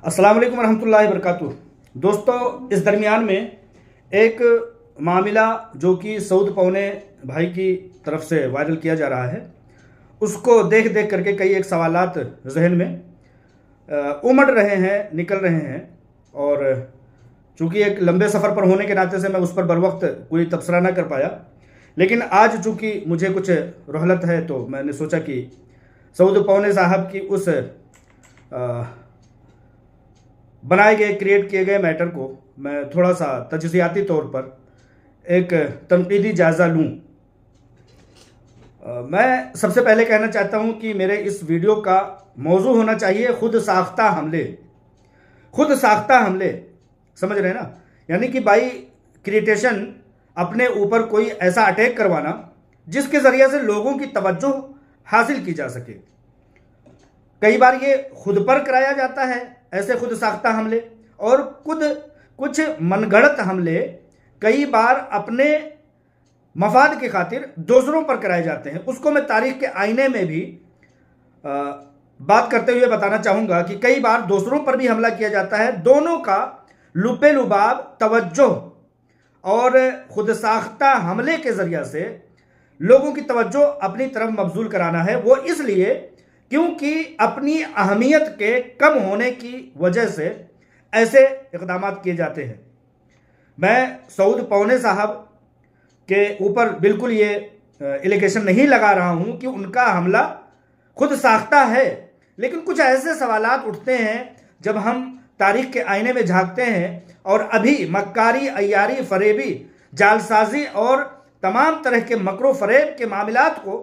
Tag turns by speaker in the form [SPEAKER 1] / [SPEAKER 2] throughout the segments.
[SPEAKER 1] अस्सलाम वालेकुम रहमतुल्लाहि वबरकातुहू। दोस्तों, इस दरमियान में एक मामला जो कि सऊद पौने भाई की तरफ से वायरल किया जा रहा है, उसको देख देख करके कई एक सवालात जहन में उमड़ रहे हैं, निकल रहे हैं। और चूँकि एक लंबे सफ़र पर होने के नाते से मैं उस पर बर वक्त कोई तबसरा ना कर पाया, लेकिन आज चूँकि मुझे कुछ रोहलत है तो मैंने सोचा कि सऊद पौने साहब की उस बनाए गए, क्रिएट किए गए मैटर को मैं थोड़ा सा तजज़ियाती तौर पर एक तनकीदी जायज़ा लूँ। मैं सबसे पहले कहना चाहता हूँ कि मेरे इस वीडियो का मौजू होना चाहिए खुद साख्ता हमले। खुद साख्ता हमले, समझ रहे हैं ना? यानी कि बाई क्रिएटेशन अपने ऊपर कोई ऐसा अटैक करवाना जिसके ज़रिए से लोगों की तवज्जो हासिल की जा सके। कई बार ये खुद पर कराया जाता है ऐसे खुद साख्ता हमले, और खुद कुछ मनगढ़ंत हमले कई बार अपने मफाद की खातिर दूसरों पर कराए जाते हैं। उसको मैं तारीख के आईने में भी बात करते हुए बताना चाहूँगा कि कई बार दूसरों पर भी हमला किया जाता है। दोनों का लुब्बे लुबाब तवज्जो और खुद साख्ता हमले के ज़रिए से लोगों की तवज्जो अपनी तरफ मबजूल कराना है। वो इसलिए क्योंकि अपनी अहमियत के कम होने की वजह से ऐसे इक़दाम किए जाते हैं। मैं सऊद पौने साहब के ऊपर बिल्कुल ये एलिगेशन नहीं लगा रहा हूँ कि उनका हमला खुद साख्ता है, लेकिन कुछ ऐसे सवालात उठते हैं जब हम तारीख के आईने में झांकते हैं और अभी मक्कारी, अय्यारी, फरेबी, जालसाजी और तमाम तरह के मकरो फरेब के मामलात को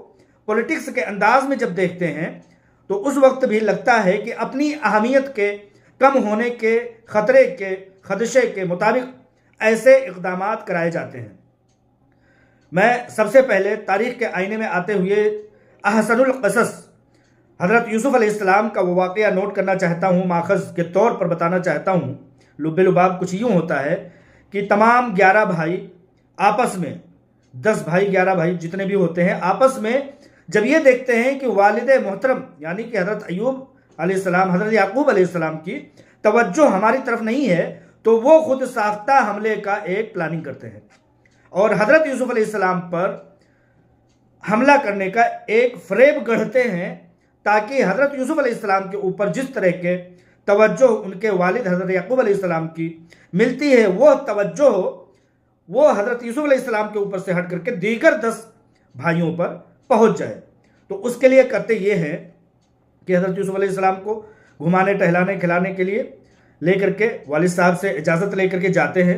[SPEAKER 1] पॉलिटिक्स के अंदाज में जब देखते हैं तो उस वक्त भी लगता है कि अपनी अहमियत के कम होने के ख़तरे के खदशे के मुताबिक ऐसे इक़दाम कराए जाते हैं। मैं सबसे पहले तारीख़ के आईने में आते हुए अहसनुल क़सस हज़रत यूसुफ़ अलैहिस्सलाम का वो वाक़या नोट करना चाहता हूँ, माखज़ के तौर पर बताना चाहता हूँ। लुब्बे लुबाब कुछ यूँ होता है कि तमाम 11 भाई आपस में, 10 भाई 11 भाई जितने भी होते हैं, आपस में जब ये देखते हैं कि वालिद मोहतरम यानी कि हज़रत अय्यूब अलैहिस्सलाम, हज़रत याकूब अलैहिस्सलाम की तवज्जो हमारी तरफ नहीं है, तो वो खुद साख्ता हमले का एक प्लानिंग करते हैं और हज़रत यूसुफ़ अलैहिस्सलाम पर हमला करने का एक फ़रेब गढ़ते हैं ताकि हज़रत यूसुफ़ अलैहिस्सलाम के ऊपर जिस तरह के तवज्जो उनके वालिद हज़रत याकूब अलैहिस्सलाम की मिलती है, वो तवज्जो वो हज़रत यूसुफ़ अलैहिस्सलाम के ऊपर से हट करके दीगर 10 भाइयों पर पहुंच जाए। तो उसके लिए करते ये हैं कि हज़रत यूसुफ़ अलैहिस्सलाम को घुमाने, टहलाने, खिलाने के लिए लेकर के वालिद साहब से इजाज़त लेकर के जाते हैं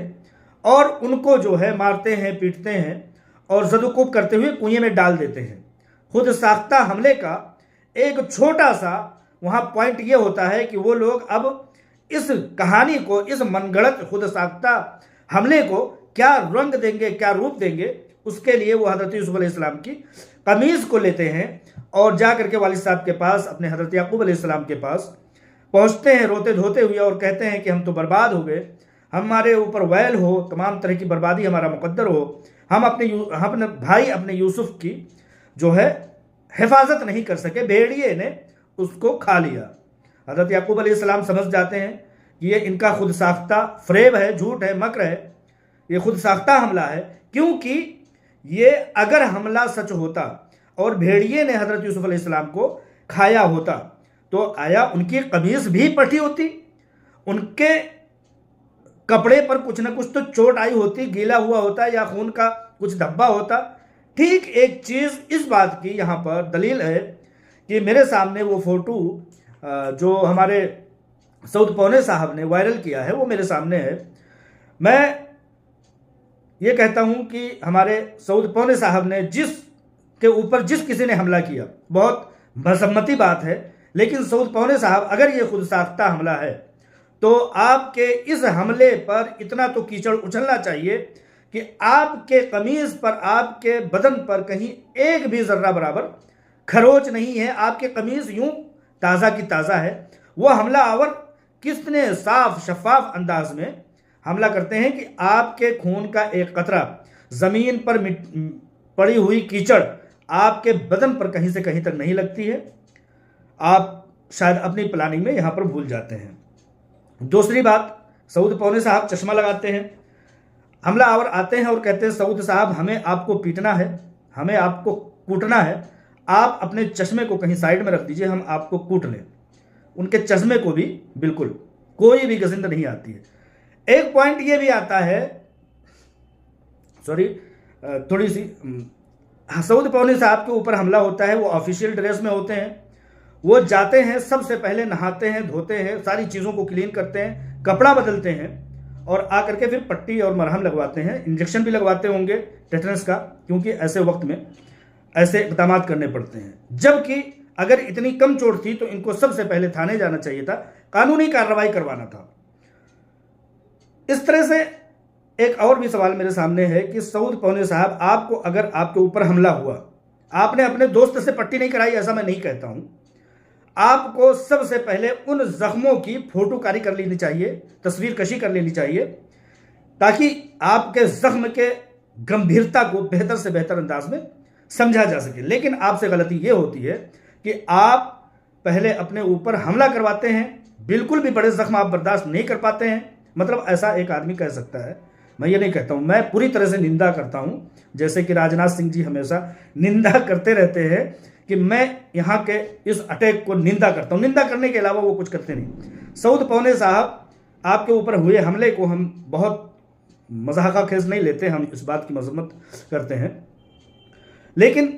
[SPEAKER 1] और उनको जो है मारते हैं, पीटते हैं और ज़दुकूब करते हुए कुएं में डाल देते हैं। खुद साख्ता हमले का एक छोटा सा वहाँ पॉइंट ये होता है कि वो लोग अब इस कहानी को, इस मनगढ़ंत खुद साख्ता हमले को क्या रंग देंगे, क्या रूप देंगे, उसके लिए वो हज़रत यूसुफ़ अलैहिस्सलाम की कमीज़ को लेते हैं और जा करके वालिद साहब के पास, अपने हज़रत याकूब अलैहिस्सलाम के पास पहुँचते हैं रोते धोते हुए और कहते हैं कि हम तो बर्बाद हो गए, हमारे ऊपर वैल हो, तमाम तरह की बर्बादी हमारा मुकद्दर हो, हम अपने भाई, अपने यूसुफ़ की जो है हिफाजत नहीं कर सके, भेड़िए ने उसको खा लिया। हज़रत याकूब अलैहिस्सलाम समझ जाते हैं कि ये इनका खुद साख्ता फ़रेब है, झूठ है, मकर है, ये खुद साख्ता हमला है। क्योंकि ये अगर हमला सच होता और भेड़िए ने हज़रत यूसुफ़ अलैहिस्सलाम को खाया होता तो आया उनकी कमीज़ भी फटी होती, उनके कपड़े पर कुछ ना कुछ तो चोट आई होती, गीला हुआ होता या खून का कुछ धब्बा होता। ठीक एक चीज़ इस बात की यहाँ पर दलील है कि मेरे सामने वो फ़ोटो जो हमारे सऊद पौने साहब ने वायरल किया है वो मेरे सामने है। मैं ये कहता हूँ कि हमारे सऊद पौने साहब ने जिस ऊपर जिस किसी ने हमला किया, बहुत बदकिस्मती बात है, लेकिन सऊद पौने साहब अगर ये खुद साख्ता हमला है तो आपके इस हमले पर इतना तो कीचड़ उछलना चाहिए कि आपके कमीज़ पर, आपके बदन पर कहीं एक भी ज़र्रा बराबर खरोच नहीं है। आपके कमीज़ यूँ ताज़ा की ताज़ा है। वो हमलावर कितने साफ शफाफ अंदाज में हमला करते हैं कि आपके खून का एक कतरा ज़मीन पर पड़ी हुई कीचड़ आपके बदन पर कहीं से कहीं तक नहीं लगती है। आप शायद अपनी प्लानिंग में यहाँ पर भूल जाते हैं। दूसरी बात, सऊद पौने साहब चश्मा लगाते हैं, हमलावर आते हैं और कहते हैं सऊद साहब हमें आपको पीटना है, हमें आपको कूटना है, आप अपने चश्मे को कहीं साइड में रख दीजिए, हम आपको कूट लें। उनके चश्मे को भी बिल्कुल कोई भी गजिंद नहीं आती है। एक पॉइंट ये भी आता है, सॉरी थोड़ी सी, सऊद पौने साहब के ऊपर हमला होता है, वो ऑफिशियल ड्रेस में होते हैं, वो जाते हैं सबसे पहले नहाते हैं, धोते हैं, सारी चीज़ों को क्लीन करते हैं, कपड़ा बदलते हैं और आकर के फिर पट्टी और मरहम लगवाते हैं, इंजेक्शन भी लगवाते होंगे टेटनस का, क्योंकि ऐसे वक्त में ऐसे इक़दाम करने पड़ते हैं। जबकि अगर इतनी कम चोट थी तो इनको सबसे पहले थाने जाना चाहिए था, कानूनी कार्रवाई करवाना था। इस तरह से एक और भी सवाल मेरे सामने है कि सऊद पौने साहब, आपको अगर आपके ऊपर हमला हुआ, आपने अपने दोस्त से पट्टी नहीं कराई, ऐसा मैं नहीं कहता हूं, आपको सबसे पहले उन जख्मों की फोटोकारी कर लेनी चाहिए, तस्वीर कशी कर लेनी चाहिए, ताकि आपके जख्म के गंभीरता को बेहतर से बेहतर अंदाज में समझा जा सके। लेकिन आपसे गलती यह होती है कि आप पहले अपने ऊपर हमला करवाते हैं, बिल्कुल भी बड़े जख्म आप बर्दाश्त नहीं कर पाते हैं। मतलब ऐसा एक आदमी कह सकता है, मैं ये नहीं कहता हूं, मैं पूरी तरह से निंदा करता हूं, जैसे कि राजनाथ सिंह जी हमेशा निंदा करते रहते हैं कि मैं यहाँ के इस अटैक को निंदा करता हूं, निंदा करने के अलावा वो कुछ करते नहीं। सऊद पौने साहब, आपके ऊपर हुए हमले को हम बहुत मजाका खेज नहीं लेते, हम इस बात की मजम्मत करते हैं, लेकिन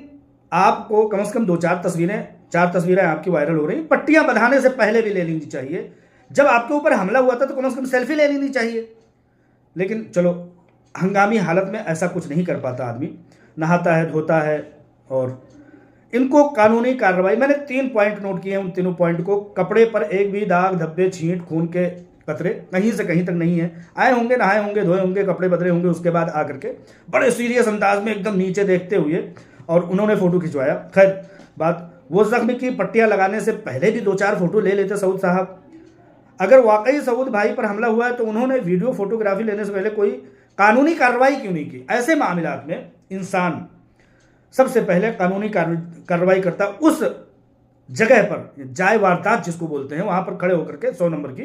[SPEAKER 1] आपको कम से कम 4 तस्वीरें आपकी वायरल हो रही, पट्टियां बंधाने से पहले भी ले लेनी चाहिए। जब आपके ऊपर हमला हुआ था तो कम से कम सेल्फी ले लेनी चाहिए। लेकिन चलो, हंगामी हालत में ऐसा कुछ नहीं कर पाता आदमी, नहाता है, धोता है, और इनको कानूनी कार्रवाई, मैंने 3 पॉइंट नोट किए हैं, उन तीनों पॉइंट को, कपड़े पर एक भी दाग, धब्बे, छींट, खून के कतरे कहीं से कहीं तक नहीं है। आए होंगे, नहाए होंगे, धोए होंगे, कपड़े बदले होंगे, उसके बाद आकर के बड़े सीरियस अंदाज में एकदम नीचे देखते हुए और उन्होंने फोटो खिंचवाया। खैर बात, वो जख्म की पट्टियां लगाने से पहले भी 2-4 फोटो ले लेते सऊद साहब। अगर वाकई सऊद भाई पर हमला हुआ है तो उन्होंने वीडियो फोटोग्राफी लेने से पहले कोई कानूनी कार्रवाई क्यों नहीं की? ऐसे मामलात में इंसान सबसे पहले कानूनी कार्रवाई करता, उस जगह पर जाए वारदात जिसको बोलते हैं, वहां पर खड़े होकर के 100 नंबर की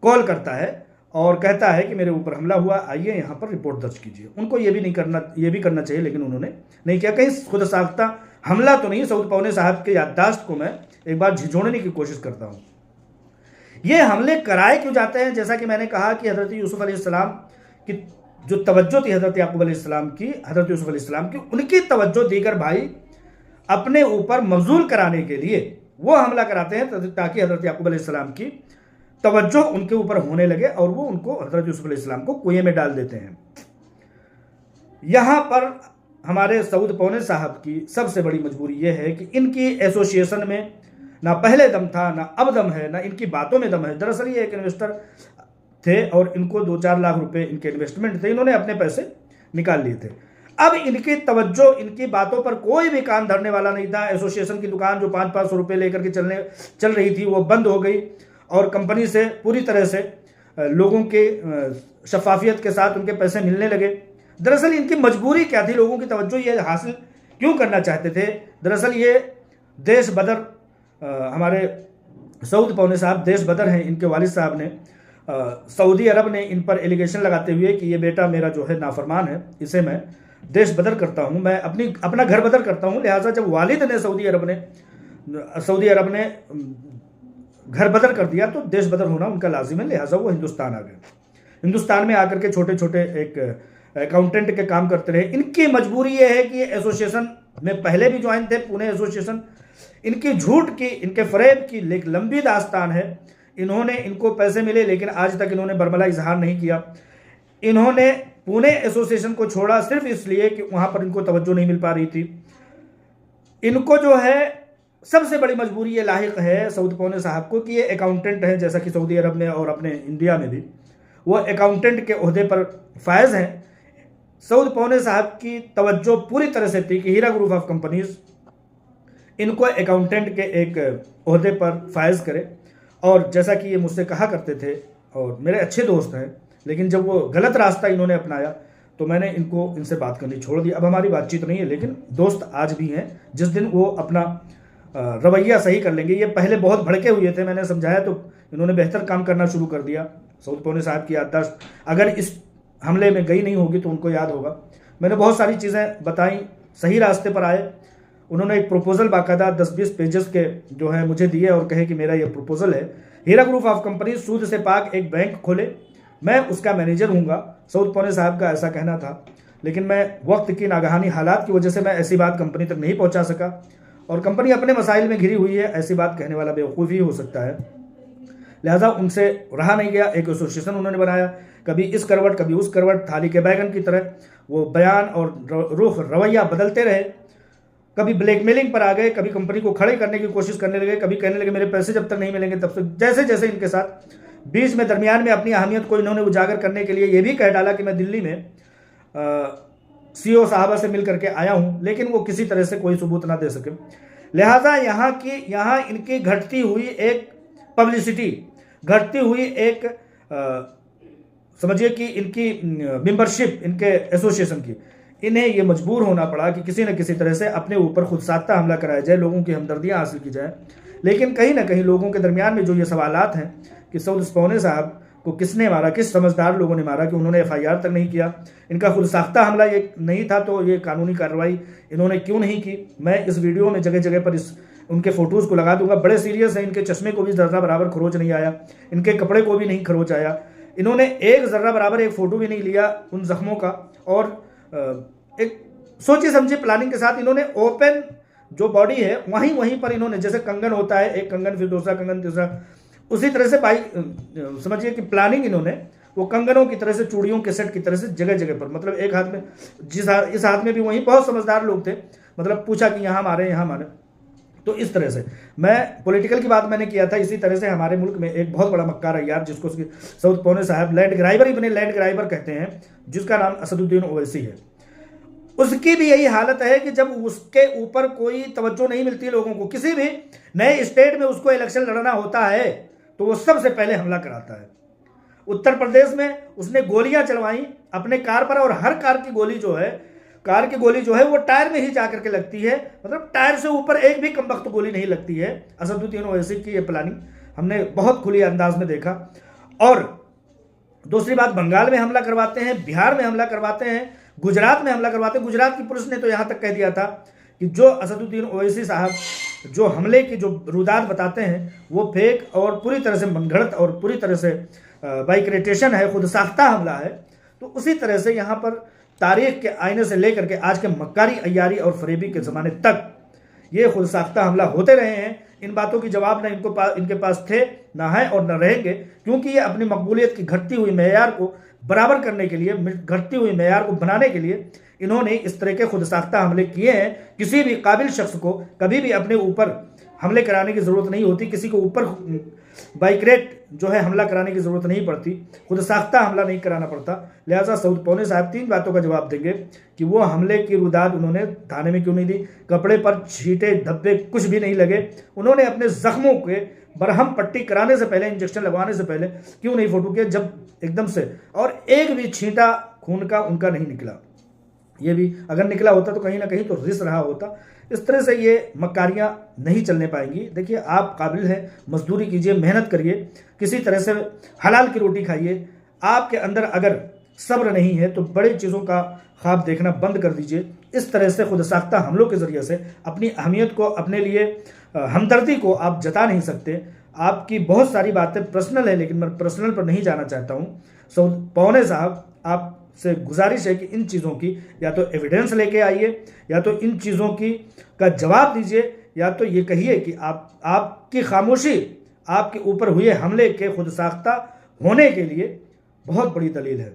[SPEAKER 1] कॉल करता है और कहता है कि मेरे ऊपर हमला हुआ, आइए यहाँ पर रिपोर्ट दर्ज कीजिए। उनको ये भी करना चाहिए, लेकिन उन्होंने नहीं किया। कहीं खुद साख्ता हमला तो नहीं। सऊद पौने साहब के याददाश्त को मैं एक बार झिझोड़ने की कोशिश करता हूँ। ये हमले कराए क्यों जाते हैं? जैसा कि मैंने कहा कि हजरत यूसुफ अलैहिस्सलाम की जो तवज्जो थी, हजरत याकूब अलैहिस्सलाम की, हजरत यूसुफ अलैहिस्सलाम की, उनकी तवज्जो दीगर भाई अपने ऊपर मबजूल कराने के लिए वो हमला कराते हैं, ताकि हजरत याकूब अलैहिस्सलाम की तवज्जो उनके ऊपर होने लगे और वो उनको, हजरत यूसुफ अलैहिस्सलाम को कुएं में डाल देते हैं। यहां पर हमारे सऊद पौने साहब की सबसे बड़ी मजबूरी यह है कि इनकी एसोसिएशन में ना पहले दम था, ना अब दम है, ना इनकी बातों में दम है। दरअसल ये एक इन्वेस्टर थे और इनको 2-4 लाख रुपए इनके इन्वेस्टमेंट थे, इन्होंने अपने पैसे निकाल लिए थे। अब इनकी तवज्जो, इनकी बातों पर कोई भी कान धरने वाला नहीं था। एसोसिएशन की दुकान जो 500-500 रुपये लेकर के चल रही थी, वो बंद हो गई और कंपनी से पूरी तरह से लोगों के शफाफियत के साथ उनके पैसे मिलने लगे। दरअसल इनकी मजबूरी क्या थी? लोगों की तवज्जो ये हासिल क्यों करना चाहते थे? दरअसल ये देश बदर, हमारे सऊद पौने साहब देश बदर हैं। इनके वालिद साहब ने, सऊदी अरब ने इन पर एलिगेशन लगाते हुए कि ये बेटा मेरा जो है नाफरमान है, इसे मैं देश बदर करता हूँ, मैं अपना घर बदर करता हूँ। लिहाजा जब वालिद ने सऊदी अरब ने घर बदर कर दिया तो देश बदर होना उनका लाजिम है। लिहाजा वो हिंदुस्तान आ गए। हिंदुस्तान में आकर के छोटे छोटे एक अकाउंटेंट के काम करते रहे। इनकी मजबूरी ये है कि एसोसिएशन में पहले भी ज्वाइन थे, पुणे एसोसिएशन। इनकी झूठ की, इनके फरेब की एक लंबी दास्तान है। इनको पैसे मिले, लेकिन आज तक इन्होंने बरमला इजहार नहीं किया। इन्होंने पुणे एसोसिएशन को छोड़ा सिर्फ इसलिए कि वहां पर इनको तवज्जो नहीं मिल पा रही थी। इनको जो है सबसे बड़ी मजबूरी ये लाहिक है सऊद पौने साहब को कि ये अकाउंटेंट हैं, जैसा कि सऊदी अरब में और अपने इंडिया में भी वो अकाउंटेंट के ओहदे पर फायज हैं। सऊद पौने साहब की तवज्जो पूरी तरह से थी कि हीरा ग्रुप ऑफ कंपनीज इनको अकाउंटेंट के एक ओहदे पर फायज करे। और जैसा कि ये मुझसे कहा करते थे और मेरे अच्छे दोस्त हैं, लेकिन जब वो गलत रास्ता इन्होंने अपनाया तो मैंने इनसे बात करनी छोड़ दी। अब हमारी बातचीत नहीं है, लेकिन दोस्त आज भी हैं। जिस दिन वो अपना रवैया सही कर लेंगे। ये पहले बहुत भड़के हुए थे, मैंने समझाया तो इन्होंने बेहतर काम करना शुरू कर दिया। सऊद पौने साहब की याददाश्त अगर इस हमले में गई नहीं होगी तो उनको याद होगा। मैंने बहुत सारी चीज़ें बताई, सही रास्ते पर आए। उन्होंने एक प्रपोजल बाकायदा 10-20 पेजेस के जो है मुझे दिए और कहे कि मेरा ये प्रपोजल है, हीरा ग्रुप ऑफ कंपनी सूद से पाक एक बैंक खोले, मैं उसका मैनेजर हूँगा। सऊद पौने साहब का ऐसा कहना था, लेकिन मैं वक्त की नागहानी हालात की वजह से मैं ऐसी बात कंपनी तक नहीं पहुँचा सका और कंपनी अपने मसाइल में घिरी हुई है, ऐसी बात कहने वाला बेवकूफ़ ही हो सकता है। लिहाजा उनसे रहा नहीं गया, एक एसोसिएशन उन्होंने बनाया, कभी इस करवट कभी उस करवट, थाली के बैगन की तरह वो बयान और रुख रवैया बदलते रहे। कभी ब्लैकमेलिंग पर आ गए, कभी कंपनी को खड़े करने की कोशिश करने लगे, कभी कहने लगे मेरे पैसे जब तक नहीं मिलेंगे तब तक। जैसे जैसे इनके साथ बीच में दरमियान में अपनी अहमियत को इन्होंने उजागर करने के लिए ये भी कह डाला कि मैं दिल्ली में CEO साहबा से मिल करके आया हूँ, लेकिन वो किसी तरह से कोई सबूत ना दे सके। लिहाजा यहाँ इनकी घटती हुई एक पब्लिसिटी, घटती हुई एक समझिए कि इनकी मेंबरशिप, इनके एसोसिएशन की, इन्हें ये मजबूर होना पड़ा कि किसी न किसी तरह से अपने ऊपर खुद साख्ता हमला कराया जाए, लोगों की हमदर्दियाँ हासिल की जाए। लेकिन कहीं ना कहीं लोगों के दरमियान में जो ये सवालात हैं कि सऊद पौने साहब को किसने मारा, किस समझदार लोगों ने मारा कि उन्होंने FIR तक नहीं किया, इनका खुद साख्ता हमला ये नहीं था तो ये कानूनी कार्रवाई इन्होंने क्यों नहीं की। मैं इस वीडियो में जगह जगह पर उनके फ़ोटोज़ को लगा दूंगा। बड़े सीरियस हैं, इनके चश्मे को भी ज़र्रा बराबर खरोच नहीं आया, इनके कपड़े को भी नहीं खरोच आया, इन्होंने एक ज़र्रा बराबर एक फ़ोटो भी नहीं लिया उन ज़ख्मों का। और एक सोची समझी प्लानिंग के साथ इन्होंने ओपन जो बॉडी है वहीं पर इन्होंने, जैसे कंगन होता है, एक कंगन फिर दूसरा कंगन तीसरा, उसी तरह से समझिए कि प्लानिंग इन्होंने वो कंगनों की तरह से, चूड़ियों के सेट की तरह से जगह जगह पर, मतलब एक हाथ में इस हाथ में भी वहीं बहुत समझदार लोग थे, मतलब पूछा कि यहाँ मारे यहाँ मारे। तो इस तरह से मैं पॉलिटिकल की बात मैंने किया था। इसी तरह से हमारे मुल्क में एक बहुत बड़ा मक्कार है यार, जिसको सऊद पौने साहब लैंड ग्राइबर ही बने, लैंड ग्राइबर कहते हैं, जिसका नाम असदुद्दीन ओवैसी है। उसकी भी यही हालत है कि जब उसके ऊपर कोई तवज्जो नहीं मिलती लोगों को, किसी भी नए स्टेट में उसको इलेक्शन लड़ना होता है तो वो सबसे पहले हमला कराता है। उत्तर प्रदेश में उसने गोलियां चलवाई अपने कार पर, और हर कार की गोली जो है वो टायर में ही जाकर के लगती है, मतलब टायर से ऊपर एक भी कमबख्त गोली नहीं लगती है। असदुद्दीन ओवैसी की ये प्लानिंग हमने बहुत खुली अंदाज में देखा। और दूसरी बात, बंगाल में हमला करवाते हैं, बिहार में हमला करवाते हैं, गुजरात में हमला करवाते हैं। गुजरात की पुलिस ने तो यहाँ तक कह दिया था कि जो असदुद्दीन ओवैसी साहब जो हमले की जो रुदात बताते हैं वो फेक और पूरी तरह से मनगढ़ंत और पूरी तरह से बाइक्रेटेशन है, खुद साख्ता हमला है। तो उसी तरह से यहाँ पर तारीख के आईने से लेकर के आज के मक्कारी, अय्यारी और फरेबी के ज़माने तक ये खुद साख्ता हमला होते रहे हैं। इन बातों की जवाब न इनके पास थे, ना है और न रहेंगे, क्योंकि ये अपनी मकबूलियत की घटती हुई मेयार को बराबर करने के लिए, घटती हुई मेयार को बनाने के लिए इन्होंने इस तरह के खुद साख्ता हमले किए हैं। किसी भी काबिल शख्स को कभी भी अपने ऊपर हमले कराने की ज़रूरत नहीं होती, किसी को ऊपर बाइक्रेट जो है हमला कराने की ज़रूरत नहीं पड़ती, खुद साख्ता हमला नहीं कराना पड़ता। लिहाजा सऊद पौने साहब 3 बातों का जवाब देंगे कि वो हमले की रुदात उन्होंने थाने में क्यों नहीं दी, कपड़े पर छींटे धब्बे कुछ भी नहीं लगे, उन्होंने अपने ज़ख्मों के बरहम पट्टी कराने से पहले, इंजेक्शन लगवाने से पहले क्यों नहीं फ़ोटो किया, जब एकदम से और एक भी छींटा खून का उनका नहीं निकला। ये भी अगर निकला होता तो कहीं ना कहीं तो रिस रहा होता। इस तरह से ये मक्कारियाँ नहीं चलने पाएंगी। देखिए, आप काबिल हैं, मजदूरी कीजिए, मेहनत करिए, किसी तरह से हलाल की रोटी खाइए। आपके अंदर अगर सब्र नहीं है तो बड़ी चीज़ों का ख्वाब देखना बंद कर दीजिए। इस तरह से खुद साख्ता हमलों के ज़रिए से अपनी अहमियत को, अपने लिए हमदर्दी को आप जता नहीं सकते। आपकी बहुत सारी बातें पर्सनल है, लेकिन मैं पर्सनल पर नहीं जाना चाहता हूँ। सऊद पौने साहब, आपसे गुजारिश है कि इन चीज़ों की या तो एविडेंस लेके आइए, या तो इन चीज़ों की का जवाब दीजिए, या तो ये कहिए कि आपकी खामोशी आपके ऊपर हुए हमले के खुद साख्ता होने के लिए बहुत बड़ी दलील है।